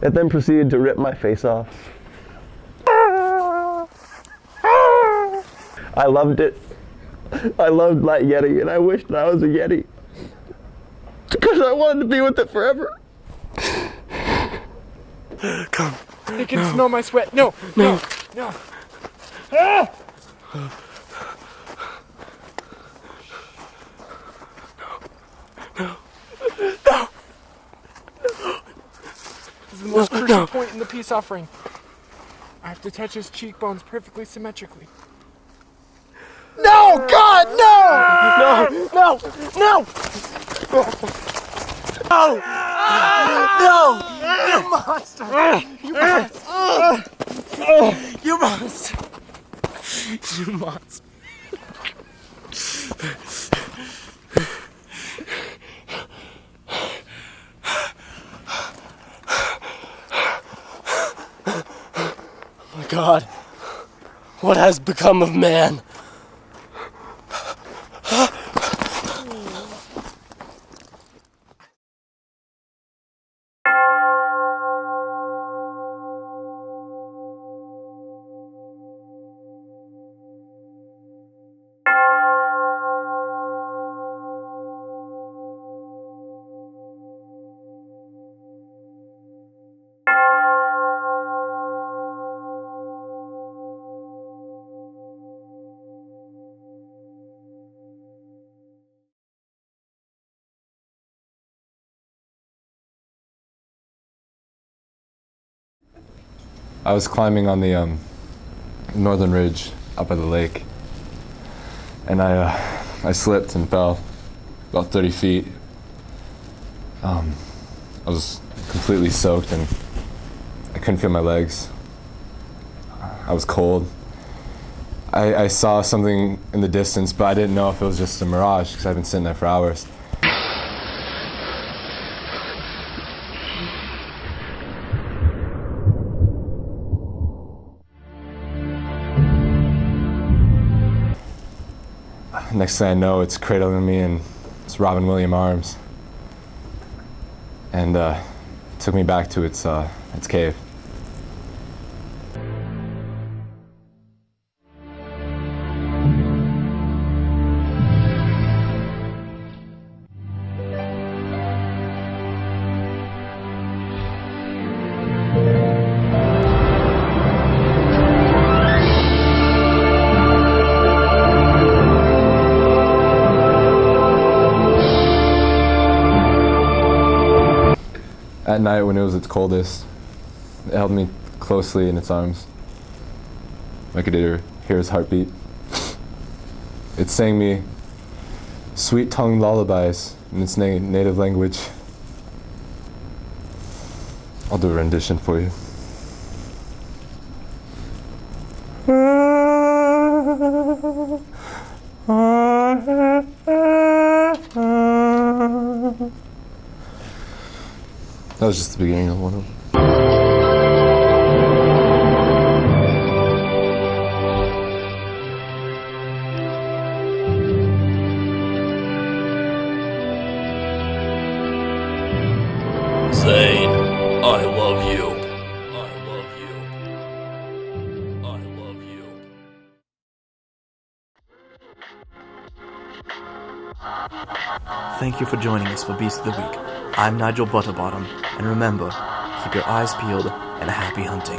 It then proceeded to rip my face off. I loved it. I loved that Yeti, and I wished I was a Yeti. Because I wanted to be with it forever. Come. You can smell my sweat. No. Ah! No. This is the most crucial point in the peace offering. I have to touch his cheekbones perfectly symmetrically. No, God, no! No! You monster! You monster! Oh my God, what has become of man? I was climbing on the northern ridge up by the lake, and I slipped and fell about 30 feet. I was completely soaked and I couldn't feel my legs. I was cold. I saw something in the distance, but I didn't know if it was just a mirage because I've been sitting there for hours. Next thing I know, it's cradling me in its Robin Williams arms, and took me back to its cave. At night, when it was its coldest, it held me closely in its arms. I could hear its heartbeat. It sang me sweet-tongued lullabies in its native language. I'll do a rendition for you. That was just the beginning of one of them. Zane, I love you. I love you. I love you. Thank you for joining us for Beast of the Week. I'm Nigel Butterbottom, and remember, keep your eyes peeled and happy hunting.